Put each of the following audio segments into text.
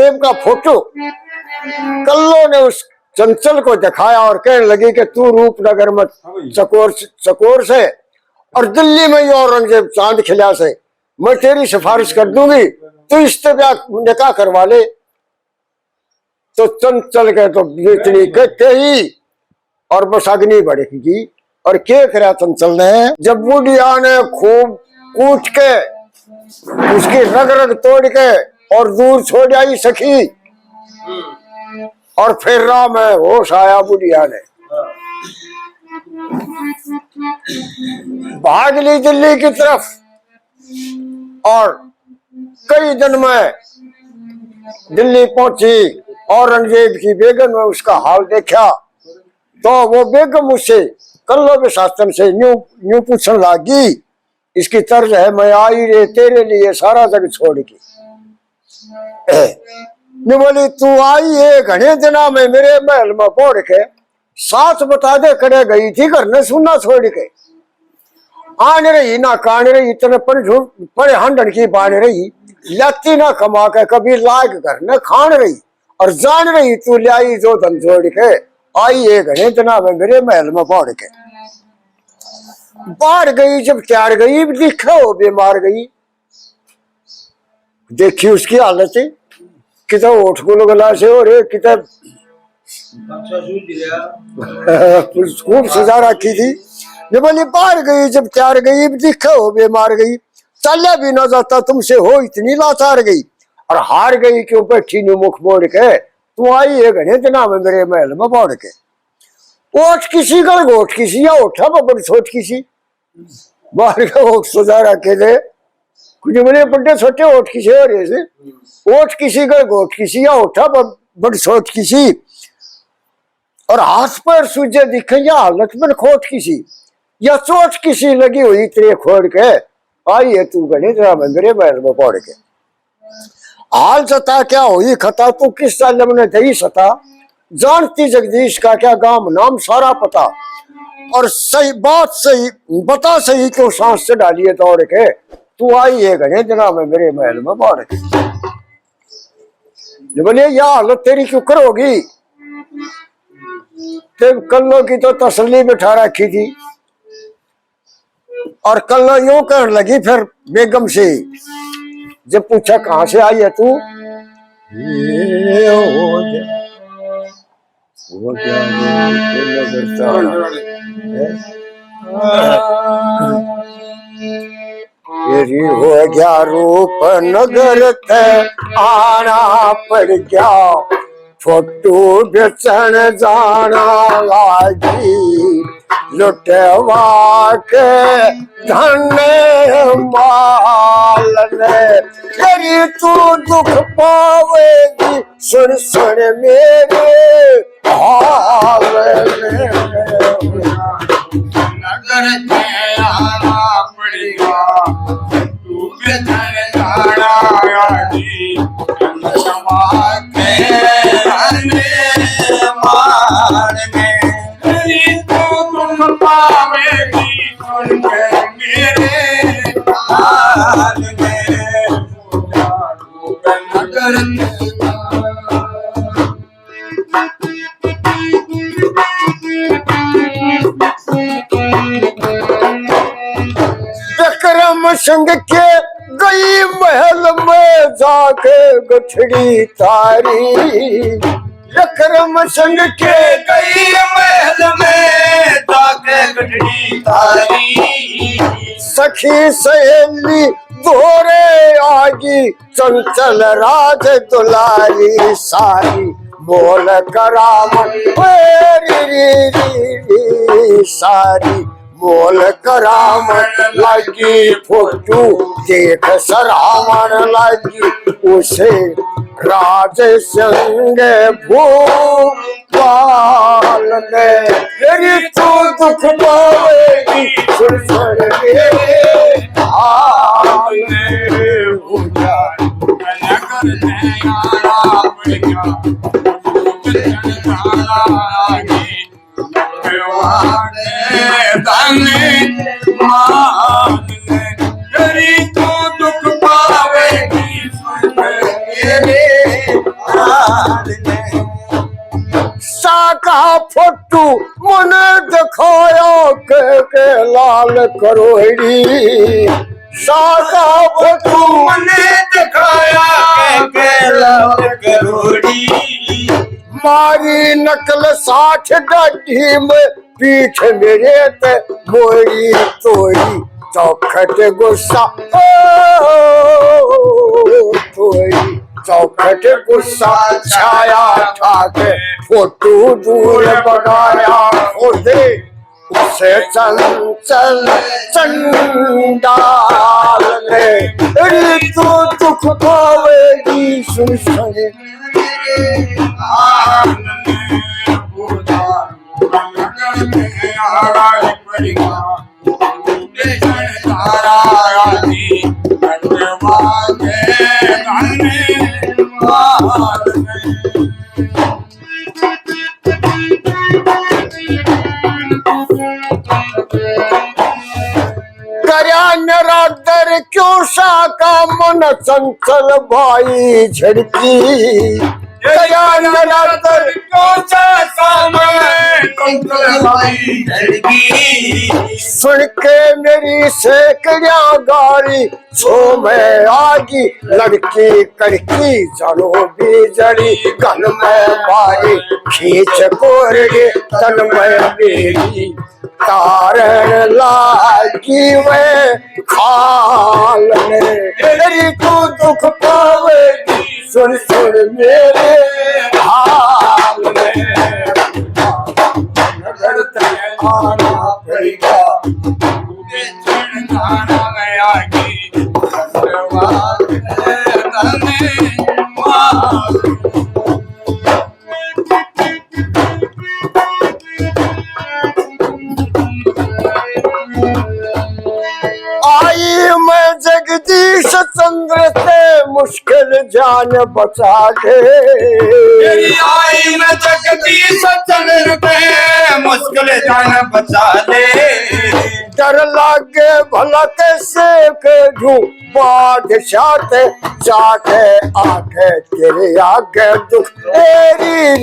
औरंगजेब का फोटो कल्लो ने उस चंचल को दिखाया और कहने लगी कि तू रूपनगर में चकोर से और दिल्ली में ही औरंगजेब चांद खिला से, मैं तेरी सिफारिश कर दूंगी, तू इससे निकाह करवा ले। तो चंचल के तो इतनी कहते ही और बस अग्नि बढ़ेगी। और क्या करा चंचल ने, जब बुढ़िया ने खूब कूट के उसकी रग रग तोड़ के और दूर छोड़ आई सखी, और फिर राह में होश आया बुढ़िया ने, भाग ली दिल्ली की तरफ। और कई दिन में दिल्ली पहुंची, औरंगजेब की बेगम ने उसका हाल देखा तो वो बेगम उससे कल्लो के शासन से यूं पूछने लगी, इसकी तर्ज है, मैं आई रे तेरे लिए सारा जग छोड़ के। बोली तू आई है घने दिना में मेरे महल में पौड़ के, साथ बता दे करे गई थी घर ने सुनना छोड़ के। आन रही ना कान रही, इतने पड़े हंडन की बान रही, लत्ती ना कमा के कभी लाग घर ने खान रही, और जान रही तू लाई जो धन जोड़ के, आई है घने दिना में मेरे महल में पौड़ के। बाढ़ गई जब त्यार गई, दिखा हो बीमार गई। देखी उसकी हालत कितना ओठ गुलगुला से और कितना खूब सजा रखी थी। जब बोली बाढ़ गई जब त्यार गई, दिखा हो बीमार गई, चला भी ना जाता तुमसे हो इतनी लाचार गई, और हार गई क्यों बैठी नु मुख मोड़ के, तू आई है घने दिना में मेरे महल में पौड़ के। ओठ किसी का गोठ किसी या ओठा बड़ी छोट किसी, बाहर का ओठ सजा रखे थे, कुछ बड़े बड़े छोटे ओठ किसी और ऐसे, ओठ किसी का गोठ किसी या ओठा बड़ी छोट किसी, और हाथ पर सूझे दिखे या हालत में खोट किसी, या चोट किसी लगी हुई तेरे खोड़ के, आई है तू घने दिना में मेरे महल में पौड़ के। हाल सता क्या हुई खता, तू किस साल ने दही सता, जानती जगदीश का क्या गांव नाम सारा पता, और सही बात सही बता सही क्यों सांस से डालिए दौड़ के, तू आई है घने दिना में मेरे महल में पौड़ के। बोले यह हालत तेरी क्यों करोगी, तेरे कल्लो की तो तसल्ली बिठा रखी थी। और कल्लो यूं कहने लगी फिर बेगम से, जब पूछा कहां से आई है तू, वो क्या तेरी हो गया रूप नगर थे आना पड़ गया, फोटो बेचन जाना लागी, लुटवा के धन माल ने, तेरी तू दुख पावेगी सुन सुन मेरे हाल में। नगर में आना पड़ेगा तू बेचन जाना लागी, लुटवा के धन माल ने, तेरी तू दुख पावेगी सुन के मेरे हाल में। नगर विक्रम संग के गई महल में जाके गठड़ी तारी, विक्रम संग के गई महल में जाके गठड़ी तारी, सखी सहेली दोरे आगी चंचल राज दुलारी सारी, बोल करामत सारी, बोल करामत लगी फोटू देख सरावन लगी, उसे राज संग भूपाल ने, तेरी तू दुख पावेगी सुन सुन मेरे हाल में। नगर में आना पड़ेगा तेरी तो दुख पावेगी सुन मेरे मन दिखाया के लाल करोड़ी सादा फोटू मन दिखाया के लाल करोड़ी मारी नकल 60 गड्ढी में पीठ मेरे ते मोरी तोड़ी चौखट गुस्सा तोड़ी चौखट गुस्सा छाया ठाके फोटू दूर बगाया उसे उसे चंचल चंडाल ने ऋतु दुख पावेगी सुन सुने नरादर क्यों सा का मन चंचल भाई झड़की नरादर क्यों सा का मन चंचल भाई झड़की सुन के मेरी सेकड़िया गाड़ी छो में आगी लड़की कड़की जानो बीजड़ी गल में मारी खींच कोरड़े तन में मेरी तारण लागी वे खाल में तेरी तू दुख पावेगी सुन सुन मेरे हाल में नगर तक आना पड़ेगा जाना गया कि जगदीश चंद्र से मुश्किल जान बचा के आई मैं जगदीश चंद्र पे मुश्किल जान बचा ले डर लागे भला कैसे के ढू बादशाह ते जाके आके तेरे आगे दुख तेरी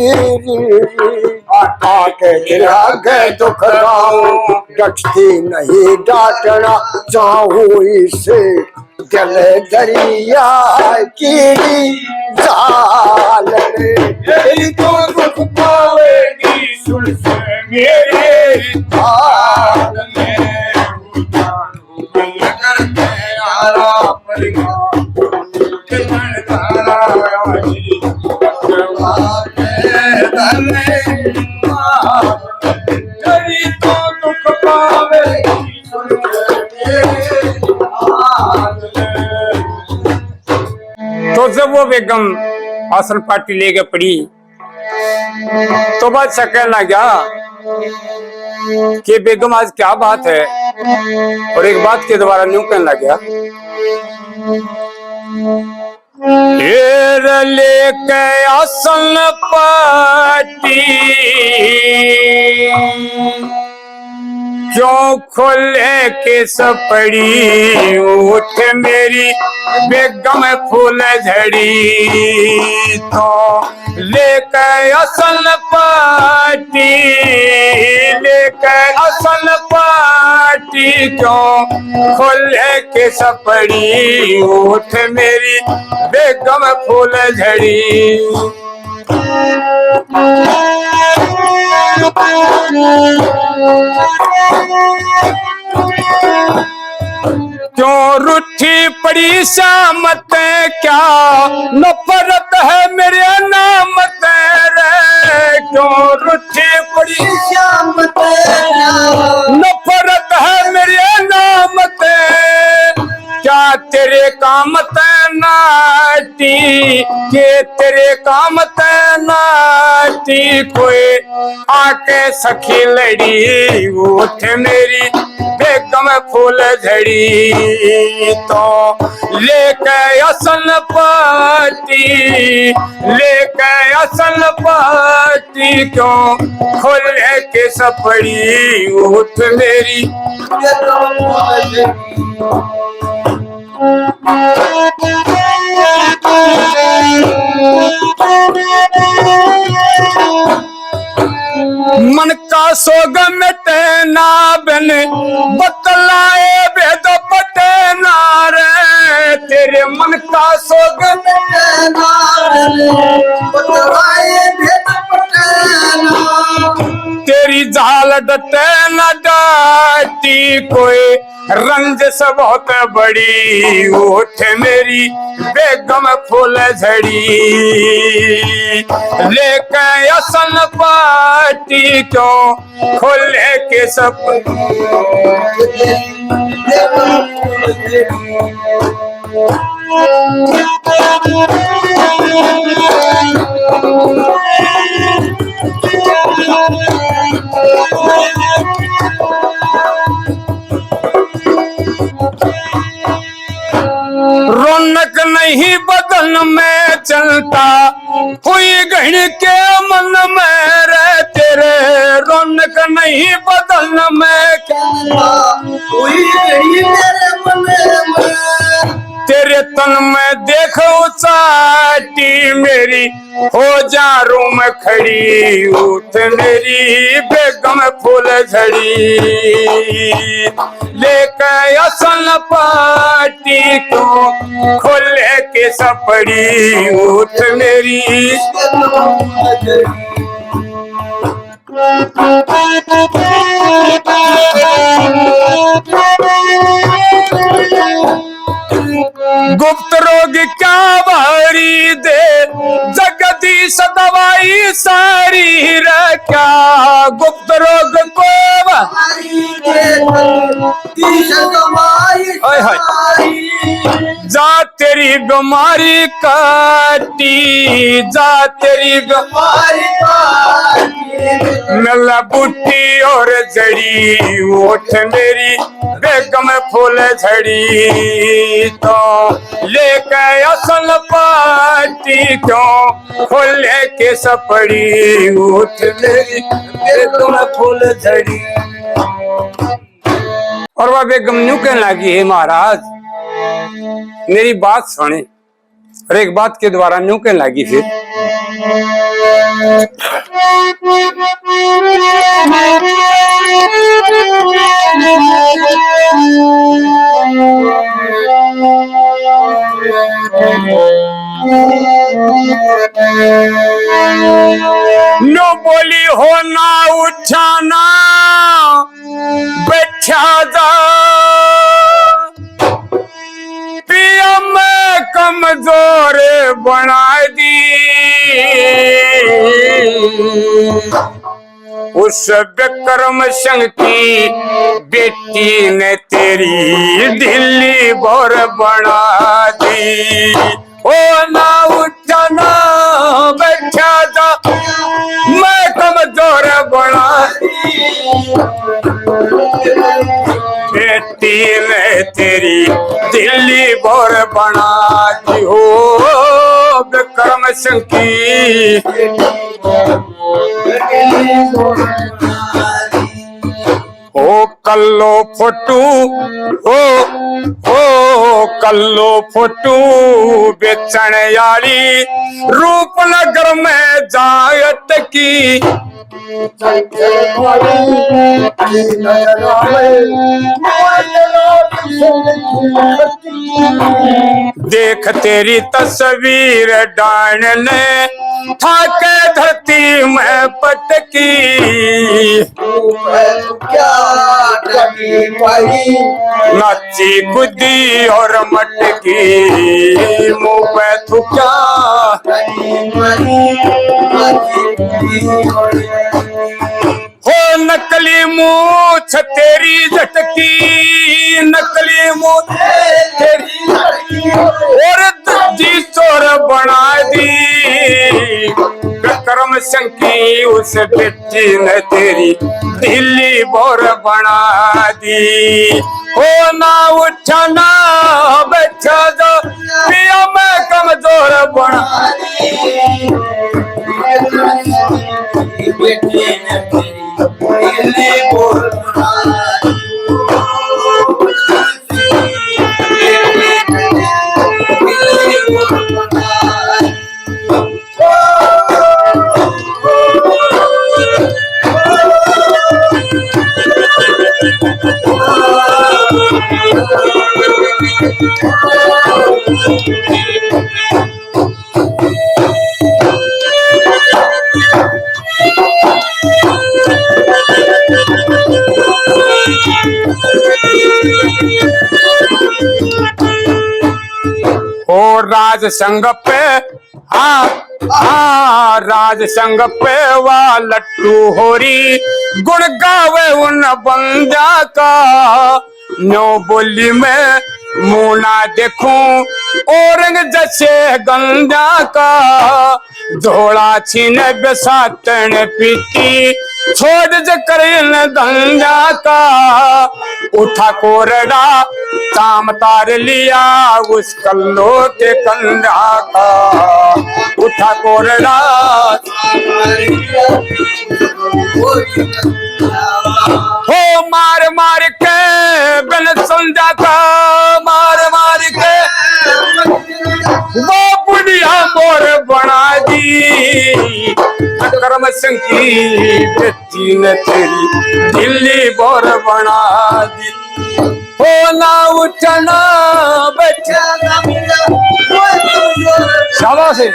आके तेरे आगे दुख गाऊं डटती नहीं डांटना चाहूं इसे गले दरिया कीड़ी जाल में तेरी तो दुख पावेगी सुन सुन मेरे हाल में तो जब वो बेगम आसन पार्टी लेके पड़ी तो बादशाह कहना गया कि बेगम आज क्या बात है और एक बात के दोबारा न्यू कहने लग गया लेके आसन पार्टी क्यों खोले के सपड़ी उठ मेरी बेगम फूल झड़ी तो लेकर असल पार्टी क्यों खोले के सपड़ी उठ मेरी बेगम फूल झड़ी क्यों रूठी पड़ी शामत क्या नफरत है मेरे नाम तेरे क्यों रूठी पड़ी शामत नफरत है मेरे नाम तेरे क्या तेरे काम तैनाती के तेरे काम तैनाती कोई आके सखी लड़ी उठ मेरी बेगम फूल झड़ी तो लेके असल पाती क्यों खोले के सपड़ी उठ मेरी मन का सोग मिटे ना बिन बतलाए भेद पटे ना रे तेरे मन का सोग मिटे ना बतलाए भेद पटे ना तेरी जाल डटे न डाटी कोई रंजिश बहुत बड़ी उठ मेरी बेगम फूल झड़ी लेके असन पाटी क्यों खोले के सब रौनक नहीं बदन में चलता हुई गहन के मन में रे तेरे रौनक नहीं बदन में चलता हुई गई तेरे मन में तेरे तन में देखो चाटी मेरी हो जा रूम खड़ी उठ मेरी बेगम फूल झड़ी लेके असल पाटी को खोले के सपड़ी उठ मेरी गुप्त रोग क्या बारी दे जगदीश दवाई सारी रे क्या गुप्त रोग को हाय हाय जा तेरी बीमारी काटी जा तेरी बीमारी मिला बूटी और जड़ी उठ मेरी बेगम फूल झड़ी तो लेके असल पाटी क्यों खोले के सपड़ी उठ मेरी बेगम फूल झड़ी। और वह बेगम न्यू कहने लगी है महाराज मेरी बात सुने और एक बात के द्वारा न्यू कहने लगी फिर नो बोली हो ना उठाना बैठा जा पिया में कमजोर बना दी उस विक्रम सिंह की बेटी ने तेरी दिल्ली भर बना दी ओ ना उठना बैठा जा मैं कमजोर बना बेटी ने तेरी दिल्ली भर बना दी हो विक्रम सिंह की ओ कल्लो फोटू ओ कल्लो फोटू बेचण याली रूपनगर में जायत की देख तेरी तस्वीर डान ने ठाके धरती में पटकी नाची कुदी और मटकी मुँह पे थुका हो नकली मूछ तेरी झटकी नकली मूछ तेरी और जी चोर बना दी विक्रम सिंह की उस बेटी ने तेरी दिल्ली बोर बना दी हो ना उठना बैठा जो पिया में कमजोर बना दी राज संग पे हाँ राज संग पे वा लट्टू होरी गुण गावे उन बंदा का नो बोली में मुना देखूं औरंग जैसे गंजा का झोला छीन बेसातन पीती छोड़ जकरन गंजा का उठा कोरडा ताम तार लिया उस कल्लो के कंधा का उठा कोरडा हो मार मार के बन संजा का मार मार के वो बुढ़िया मोर बना दी कर्म संकी बेटी ने तेरी दिल्ली बोर बना दी हो ना उठना बच्चा शाबाश है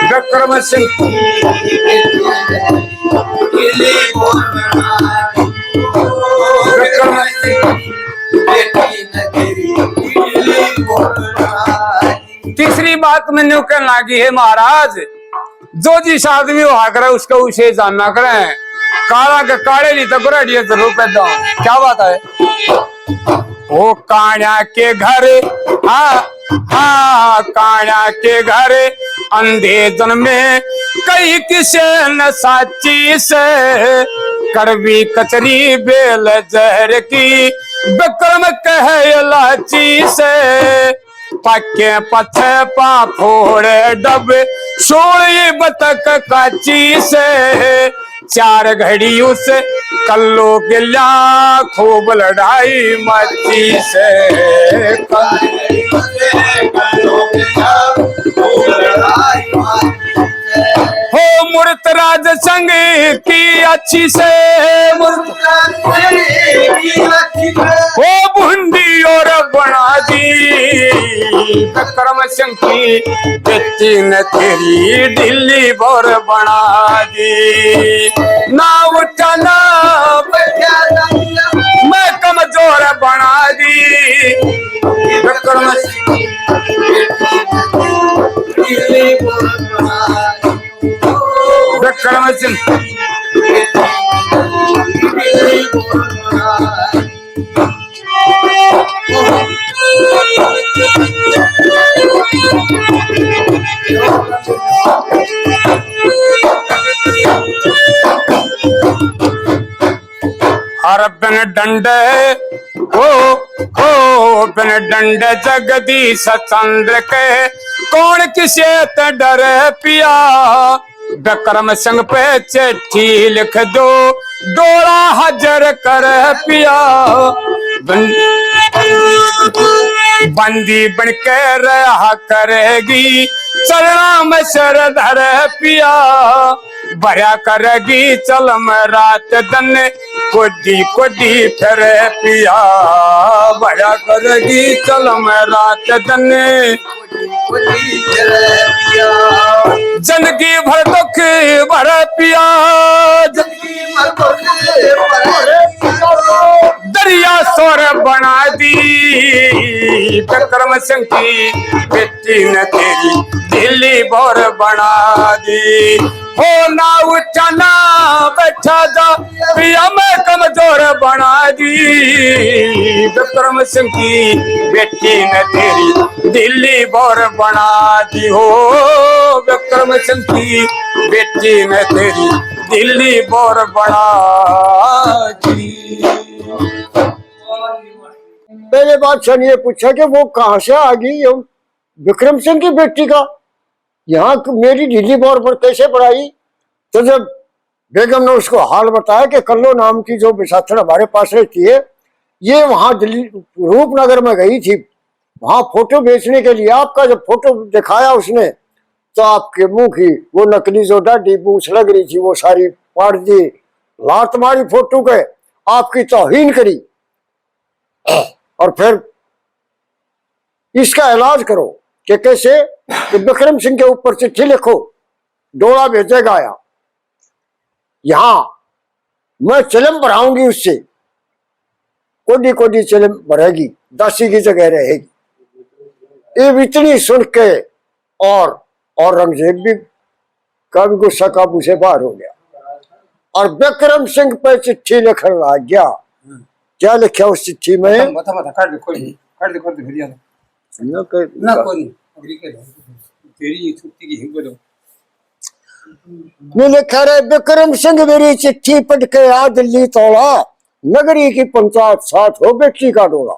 विक्रम सिंह विक्रम तीसरी बात मैंने कहने लगी है महाराज जो जिस आदमी वो हाकरा उसका उसे जानना करें काला के काले नहीं तो गुराडिया जरूर पैदा हो। क्या बात है वो कान्या के घर हाँ कान्या के घर अंधे जन में कई किसे न साची से करवी कचरी बेल जहर की विक्रम कहे लाची से पक्के पथे पा फोड़े डब सोई बतक काची से चार घड़ी उस कल्लो गिला खूब लड़ाई मची से हो मूर्त राज संग की अच्छी से हो भुंडी और बना दी विक्रम सिंह की बेटी ने तेरी दिल्ली बोर बना दी ना उठना मैं कमजोर बना दी विक्रम सिंह विक्रम सिंह हर बिन डंडे ओ बिन डंडे जगदीश चंद्र के कौन किसे ते डरे पिया विक्रम सिंह पे चिट्ठी लिख दो डोला हाजर कर पिया बंदी बन के रहा करेगी चलना में सर धर पिया भया करेगी चल में रात दिन कोडी कोडी फिर पिया भया करेगी चल में रात दिन जिंदगी भर दुख भर पिया दरिया सोर बना दी विक्रम सिंह की बेटी ने तेरी दिल्ली बोर बना दी हो ना उठना बैठा जा पिया मैं कमजोर बना दी विक्रम सिंह की बेटी ने तेरी दिल्ली बोर बना दी हो विक्रम सिंह की बेटी ने तेरी दिल्ली बोर बना दी। पहले बादशाह ने ये पूछा कि वो कहाँ से आ गई विक्रम सिंह की बेटी का यहाँ मेरी दिल्ली बोर पर कैसे पढ़ाई। तो जब बेगम ने उसको हाल बताया कि कल्लो नाम की जो बिसाथन हमारे पास रहती है ये वहां दिल्ली रूपनगर में गई थी वहां फोटो बेचने के लिए आपका जब फोटो दिखाया उसने तो आपके मुंह की वो नकली जो डाढ़ी पूछ लग रही थी वो सारी पाड़ दी लात मारी फोटो के आपकी तौहीन करी और फिर इसका इलाज करो कि कैसे कि विक्रम सिंह के ऊपर चिट्ठी लिखो डोला भेजेगा यहाँ मैं चिलम भराऊंगी उससे कोडी कोडी चिलम भरेगी दासी की जगह रहेगी ये इतनी सुन के और औरंगजेब भी का भी गुस्सा काबू से बाहर हो गया और विक्रम सिंह पे चिट्ठी लिखने लग गया। क्या लिखा उस चिट्ठी में? मथा काट दे, कोई नहीं काट दे फिर यार सुनियो कि ना कोई नहीं अग्री के तेरी छुट्टी की हिम्मत हो। में लिखा रहे, विक्रम सिंह मेरी चिट्ठी पढ़ के आ दिल्ली तोड़ा, नगरी की पंचायत साथ हो बेटी का डोला।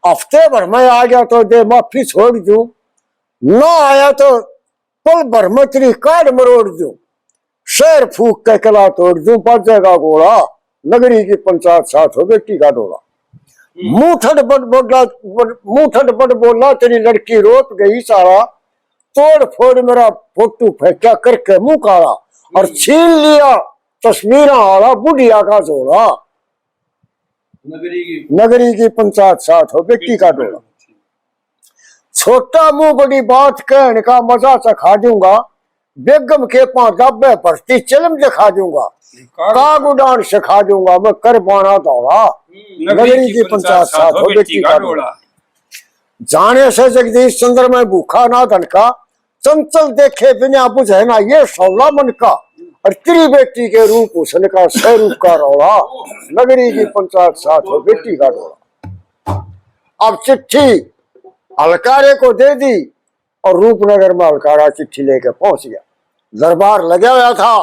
हफ्ते भर में आ गया तो दे माफी छोड़ दूं, ना आया तो पल भर में तेरी काट मरोड़ दूं, शहर फूक के कला तोड़ दूं, बाजेगा घोड़ा, नगरी की पंचायत साथ हो बेटी का डोला। मुंह ठट बट बोला तेरी लड़की रोत गई सारा, तोड़ फोड़ मेरा फोटो फेंका करके मुंह काला, और छीन लिया तस्वीर आला बुढ़िया का जोड़ा, नगरी की पंचायत साथ हो बेटी का डोला। छोटा मुंह बड़ी बात कहने का मजा चखा दूंगा, बेगम के पांव दबे भर्ती चिलम दिखा दूंगा, काग उड़ान सिखा दूंगा मैं कर बाना दौड़ा, नगरी की पंचायत साथ हो बेटी का डोला। जाने से जगदीश चंद्र में भूखा ना धनका, चंचल देखे बिना बुझे ना ये सौला मन का, और तेरी बेटी के रूप हुसन का सह रूप का रौला, नगरी की पंचायत साथ हो बेटी का डोला। अब चिट्ठी अलकारे को दे दी और रूपनगर में अलकारा चिट्ठी लेकर पहुंच गया। दरबार लगा हुआ था,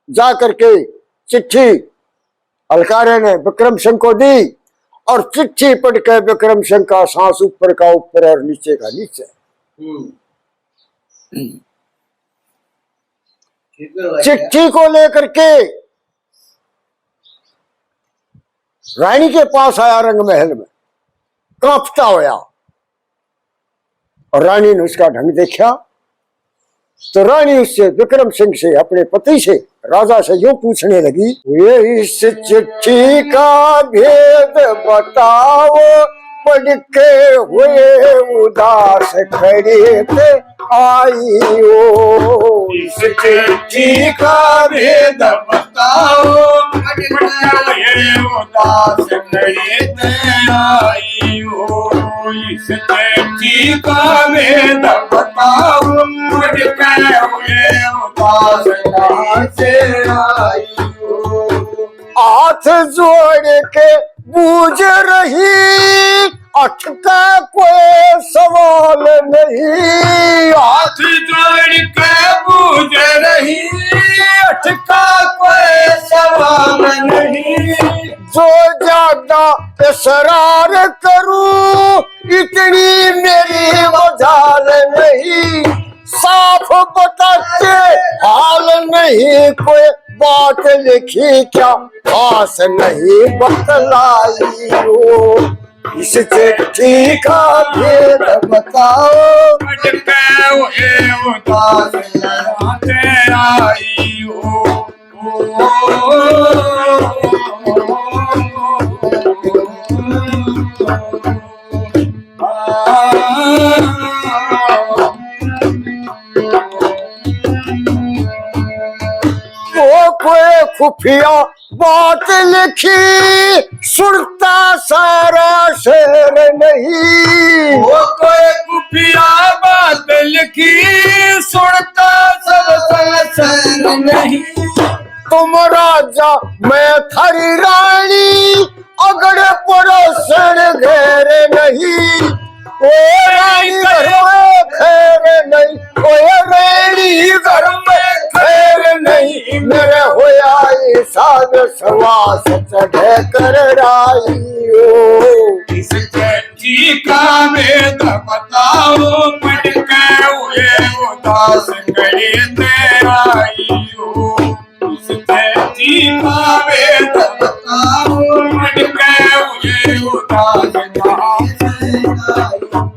जा करके चिट्ठी अलकारे ने विक्रम सिंह को दी और चिट्ठी पढ़ के विक्रम सिंह का सांस ऊपर का ऊपर और नीचे का नीचे। चिट्ठी को लेकर के रानी के पास आया रंग महल में, कांपता होया, और रानी ने उसका ढंग देखा तो रानी उससे विक्रम सिंह से अपने पति से राजा से यूं पूछने लगी, ये इस चिट्ठी का भेद बताओ, पढ़ के हुए उदास खड़े थे आई हो, इस चिट्ठी का भेद बताओ, पढ़ के हुए उदास खड़े थे आई हो, इस चिट्ठी का भेद बताओ, पढ़ के हुए उदास कहाँ से आई हो। हाथ जोड़ के बूझ रही अठ का कोई सवाल नहीं, हाथ जोड़ के बूझ रही अठ का कोई सवाल नहीं, जो ज्यादा इसरार करूं इतनी मेरी मजाल नहीं, साफ बताते हाल नहीं, कोई बात लिखी क्या खास नहीं बतलाई हो, इस चिट्ठी का भेद बताओ, पढ़ के हुए उदास कहाँ से आई हो। कोई खुफिया बात लिखी सुनता सारा शेर नहीं, वो कोई खुफिया बात लिखी सुनता सब शेर नहीं, तुम राजा मैं थारी रानी अगड़ पड़ोसन घेर नहीं, ओ रानी घर में खैर नहीं, ओ रानी घर में खैर नहीं, मेरे होया साग सवास चढ़े कर राई हो, इस चिट्ठी का भेद बताओ, पढ़ के हुए उदास खड़े थे आई हो, इस चिट्ठी का भेद बताओ, पढ़ के हुए उदास कहाँ से आई हो।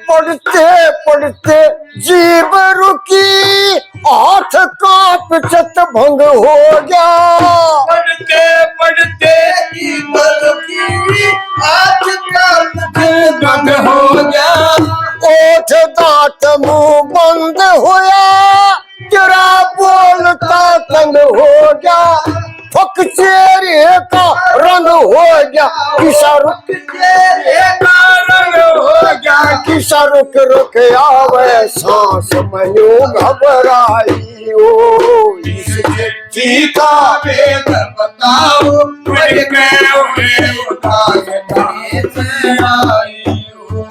पढ़ते पढ़ते जीभ रुकी हाथ कांप चत भंग हो गया, पढ़ते पढ़ते जीवन की आज बंद हो गया, ओठ दांत मुंह बंद होया, तेरा बोलता तंग हो गया, फक चेहरे का रंग हो गया, किसा रुक चेहरे का रंग हो गया, किसा रुक रुक आवे सांस मयो घबराई ओ इस चिट्ठी का वेद बताओ पढ़ के उन्हें उदास करने से आई हूँ।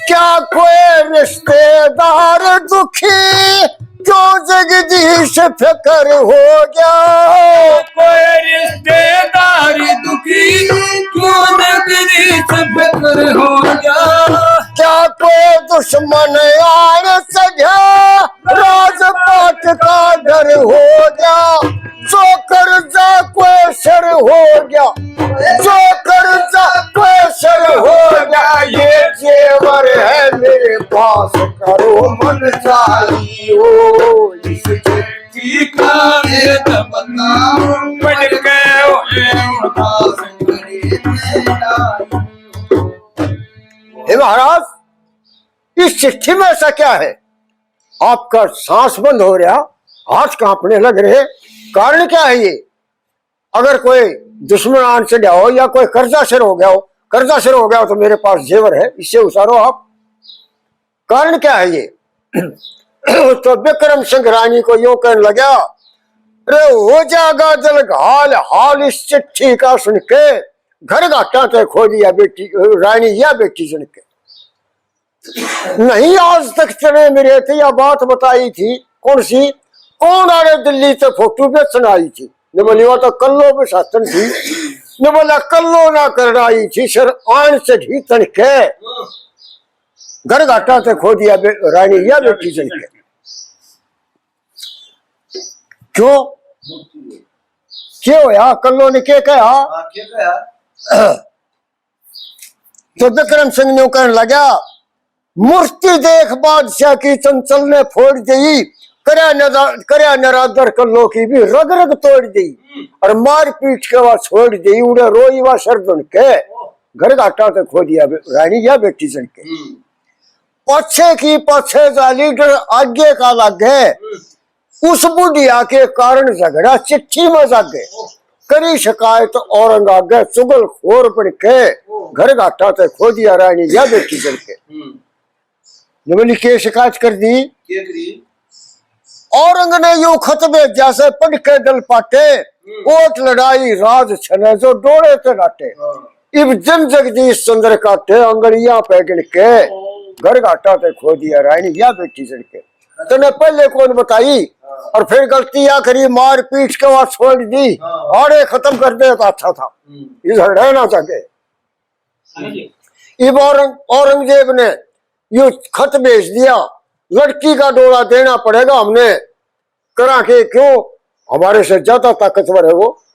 क्या कोई रिश्तेदार दुखी जो जगदीश फिकर हो गया कोई रिश्तेदार दुखी क्यों नगरी से फिक्र हो गया। क्या कोई दुश्मन आन सजा राजपाट का डर हो गया जो कर्जा कोई सर हो गया जो कर्जा कोई सर हो गया ये जेवर है मेरे पास करो मन चाहिए इस चिट्ठी का वेद बताओ पढ़ के उन्हें उदास करने से आई हूँ। हे महाराज इस चिट्ठी में ऐसा क्या है आपका सांस बंद हो रहा हाथ कांपने लग रहे कारण क्या है ये अगर कोई दुश्मन आन से गया हो या कोई कर्जा सिर हो गया हो कर्जा सिर हो गया हो तो मेरे पास जेवर है इससे उतारो आप कारण क्या है ये तो विक्रम सिंह रानी को यूं कहने लगा अरे हो जाएगा दिल घाल हाल इस चिट्ठी का सुन के घर घाटा तो खो दिया बेटी रानी या बेटी सुन के नहीं आज तक चले मेरे थे या बात बताई थी कौन सी कौन आ रहे दिल्ली से फोटो बेचन आई थी ने बोली वो तो कल्लो पे शासन थी ने बोला कल्लो ना कर आई थी सर आन से ढी तन के घर घाटा से खो दिया रानी या बेटी सुन के क्यों क्यों होया कल्लो ने क्या कहा तो विक्रम सिंह ने कहने लगा मूर्ति देख बादशाह की चंचल ने फोड़ दी करया नरादर कल्लो की भी रग रग तोड़ दी और मार पीट के वहां छोड़ दी उड़े रोई वा सर बन के घर घाटा से खो दिया रानी या बेटी चल के पछे की पछे जा लीडर आगे का लागे उस बुढ़िया के कारण झगड़ा चिट्ठी में जागे करी शिकायत औरंग आगे चुगल खोर पड़ के घर घाटा से खो दिया रानी या बेटी चल के बोली के शिकायत कर दी औरंग ने यूं खत भेजा से पढ़ के दल पाटे ओट लड़ाई राज छने जो डोड़े ते डाटे इब जन जगदीश चंद्र काटे अंगड़िया पे गिन के घर घाटा ते खो दिया रानी या बेटी चढ़ के तने पहले कौन बताई और फिर गलती या करी मार पीट के वहां छोड़ दी और खत्म कर दे तो अच्छा था इधर रहना चाहते इब औरंगजेब ने यू खत भेज दिया लड़की का डोला देना पड़ेगा हमने करा के क्यों हमारे से ज्यादा ताकतवर है वो